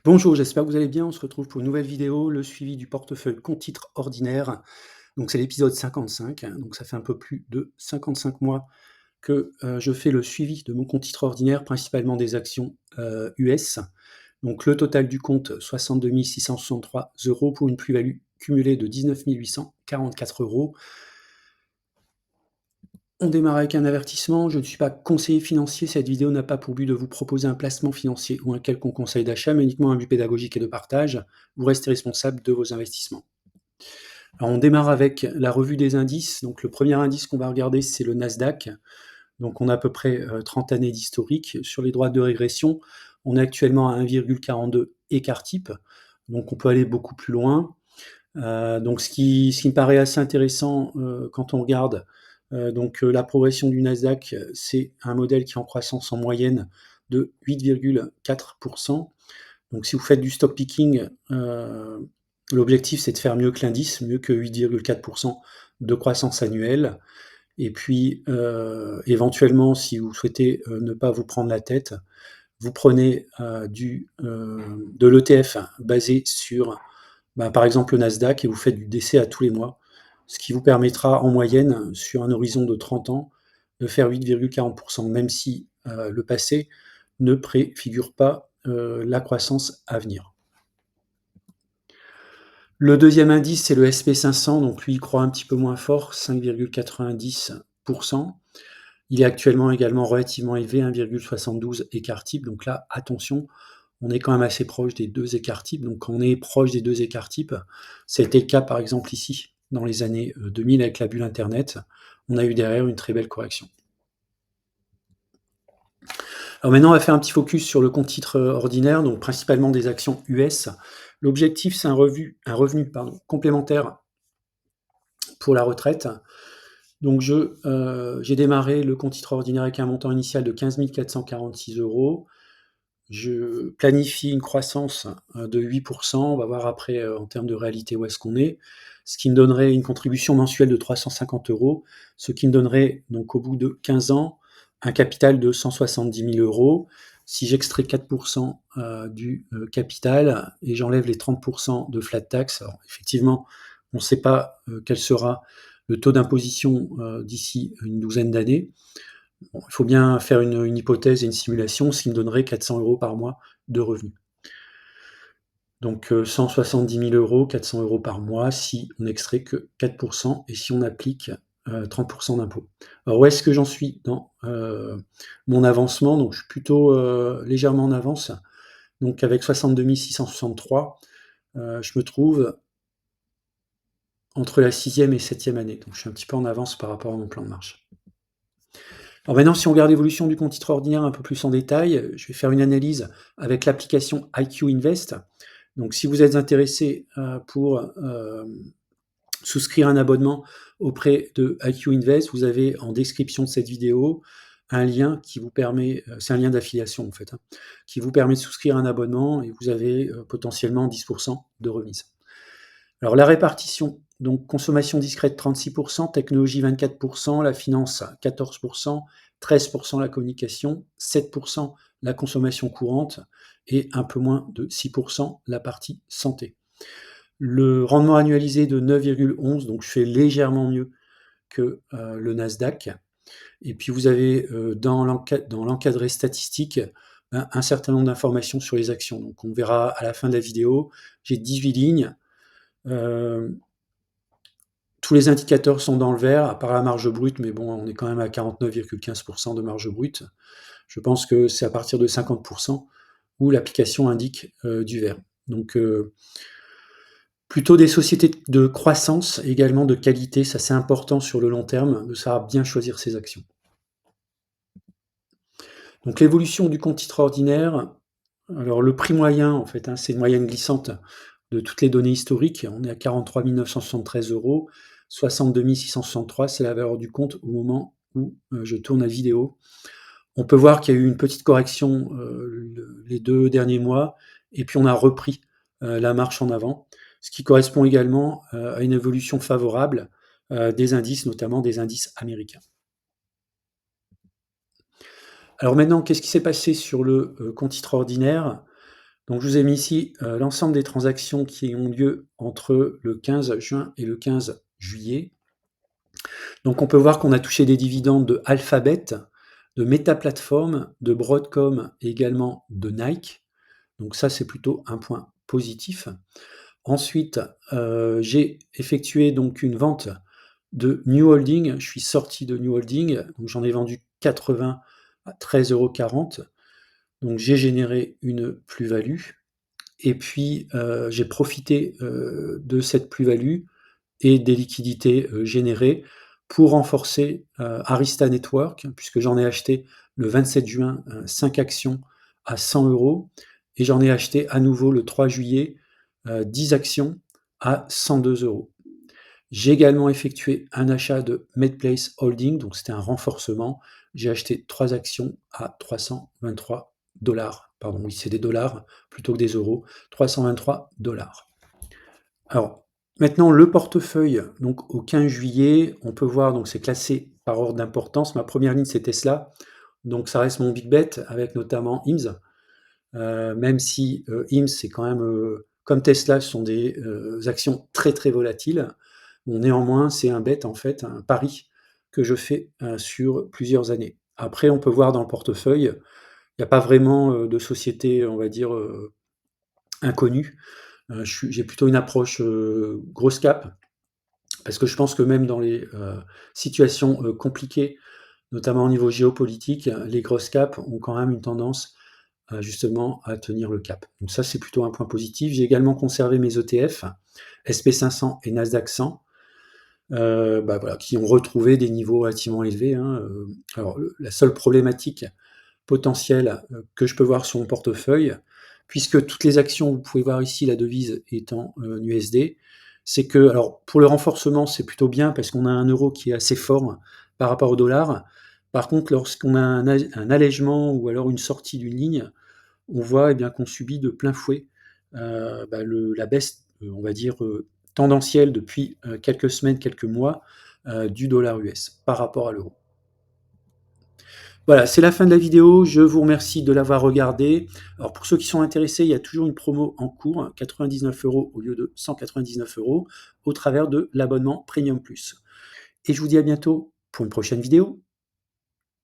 Bonjour, j'espère que vous allez bien. On se retrouve pour une nouvelle vidéo, le suivi du portefeuille compte titres ordinaire. Donc c'est l'épisode 55, hein, donc ça fait un peu plus de 55 mois que, je fais le suivi de mon compte titres ordinaire, principalement des actions, US. Donc le total du compte, 62 663 € pour une plus-value cumulée de 19 844 €. On démarre avec un avertissement, je ne suis pas conseiller financier, cette vidéo n'a pas pour but de vous proposer un placement financier ou un quelconque conseil d'achat, mais uniquement un but pédagogique et de partage. Vous restez responsable de vos investissements. Alors on démarre avec la revue des indices. Donc le premier indice qu'on va regarder, c'est le Nasdaq. Donc on a à peu près 30 années d'historique. Sur les droites de régression, on est actuellement à 1,42 écart type, donc on peut aller beaucoup plus loin. Donc ce qui me paraît assez intéressant, quand on regarde, la progression du Nasdaq, c'est un modèle qui est en croissance en moyenne de 8,4. Donc si vous faites du stock picking, l'objectif c'est de faire mieux que l'indice, mieux que 8,4 de croissance annuelle. Et puis, éventuellement, si vous souhaitez, ne pas vous prendre la tête, vous prenez, de l'ETF basé sur par exemple, le Nasdaq, et vous faites du décès à tous les mois, ce qui vous permettra en moyenne, sur un horizon de 30 ans, de faire 8,40, même si le passé ne préfigure pas la croissance à venir. Le deuxième indice, c'est le SP500, donc lui, il croît un petit peu moins fort, 5,90. Il est actuellement également relativement élevé, 1,72 écart type. Donc là, attention, on est quand même assez proche des 2 écarts types. Donc quand on est proche des 2 écarts types, c'était le cas par exemple ici, dans les années 2000 avec la bulle Internet. On a eu derrière une très belle correction. Alors maintenant, on va faire un petit focus sur le compte titre ordinaire, donc principalement des actions US. L'objectif, c'est un revenu complémentaire pour la retraite. Donc j'ai démarré le compte titre ordinaire avec un montant initial de 15 446 €. Je planifie une croissance, de 8. On va voir après, en termes de réalité où est-ce qu'on est. Ce qui me donnerait une contribution mensuelle de 350 €, ce qui me donnerait donc au bout de 15 ans, un capital de 170 000 €. Si j'extrais 4 du, capital et j'enlève les 30 de flat tax, alors effectivement, on ne sait pas, quel sera le taux d'imposition, d'ici une douzaine d'années. Bon, il faut bien faire une hypothèse et une simulation, ce qui me donnerait 400 € par mois de revenus. Donc 170 000 €, 400 € par mois si on n'extrait que 4 et si on applique 30 d'impôt. Alors où est-ce que j'en suis dans mon avancement? Donc je suis plutôt légèrement en avance. Donc avec 62 663, je me trouve entre la 6e et 7e année. Donc je suis un petit peu en avance par rapport à mon plan de marche. Alors maintenant, si on regarde l'évolution du compte titre ordinaire un peu plus en détail, je vais faire une analyse avec l'application IQ Invest. Donc si vous êtes intéressé pour souscrire un abonnement auprès de IQ Invest, vous avez en description de cette vidéo un lien qui vous permet, c'est un lien d'affiliation en fait, qui vous permet de souscrire un abonnement et vous avez potentiellement 10% de remise. Alors la répartition, donc consommation discrète 36%, technologie 24%, la finance 14%, 13% la communication, 7% la consommation courante et un peu moins de 6% la partie santé. Le rendement annualisé de 9,11, donc je fais légèrement mieux que le Nasdaq. Et puis vous avez dans l'encadré statistique un certain nombre d'informations sur les actions. Donc on verra à la fin de la vidéo, j'ai 18 lignes. Tous les indicateurs sont dans le vert, à part la marge brute, mais bon, on est quand même à 49,15% de marge brute. Je pense que c'est à partir de 50% où l'application indique du vert. Donc plutôt des sociétés de croissance, également de qualité, ça c'est important sur le long terme, de savoir bien choisir ses actions. Donc l'évolution du compte titre ordinaire, alors le prix moyen en fait, c'est une moyenne glissante de toutes les données historiques. On est à 43 973 €, 62 663, c'est la valeur du compte au moment où je tourne la vidéo. On peut voir qu'il y a eu une petite correction les 2 derniers mois, et puis on a repris la marche en avant, ce qui correspond également à une évolution favorable des indices, notamment des indices américains. Alors maintenant, qu'est-ce qui s'est passé sur le compte titre ordinaire? Donc je vous ai mis ici l'ensemble des transactions qui ont lieu entre le 15 juin et le 15 juillet. Donc on peut voir qu'on a touché des dividendes de Alphabet, de Meta Platforms, de Broadcom et également de Nike. Donc ça, c'est plutôt un point positif. Ensuite, j'ai effectué donc une vente de New Holding. Je suis sorti de New Holding, donc j'en ai vendu 80 à 13,40 €. Donc j'ai généré une plus-value. Et puis, j'ai profité de cette plus-value et des liquidités générées pour renforcer Arista Network, puisque j'en ai acheté le 27 juin 5 actions à 100 € et j'en ai acheté à nouveau le 3 juillet 10 actions à 102 €. J'ai également effectué un achat de Medplace Holding, donc c'était un renforcement. J'ai acheté 3 actions à 323 dollars. Pardon, oui, c'est des dollars plutôt que des euros. 323 dollars. Alors, maintenant, le portefeuille, donc au 15 juillet, on peut voir, donc c'est classé par ordre d'importance. Ma première ligne, c'est Tesla. Donc, ça reste mon big bet avec notamment IMSS. Même si IMSS, c'est quand même, comme Tesla, ce sont des actions très très volatiles. Bon, néanmoins, c'est un bet, en fait, un pari que je fais sur plusieurs années. Après, on peut voir dans le portefeuille, il n'y a pas vraiment de société, on va dire, inconnue. J'ai plutôt une approche grosse cap, parce que je pense que même dans les situations compliquées, notamment au niveau géopolitique, les grosses caps ont quand même une tendance justement à tenir le cap. Donc ça, c'est plutôt un point positif. J'ai également conservé mes ETF, SP500 et Nasdaq 100, voilà, qui ont retrouvé des niveaux relativement élevés, hein. Alors, la seule problématique potentielle que je peux voir sur mon portefeuille, puisque toutes les actions, vous pouvez voir ici la devise étant USD, c'est que, alors pour le renforcement, c'est plutôt bien parce qu'on a un euro qui est assez fort par rapport au dollar. Par contre, lorsqu'on a un allègement ou alors une sortie d'une ligne, on voit eh bien, qu'on subit de plein fouet la baisse, on va dire, tendancielle depuis quelques semaines, quelques mois du dollar US par rapport à l'euro. Voilà, c'est la fin de la vidéo. Je vous remercie de l'avoir regardée. Alors, pour ceux qui sont intéressés, il y a toujours une promo en cours, 99 € au lieu de 199 € au travers de l'abonnement Premium Plus. Et je vous dis à bientôt pour une prochaine vidéo.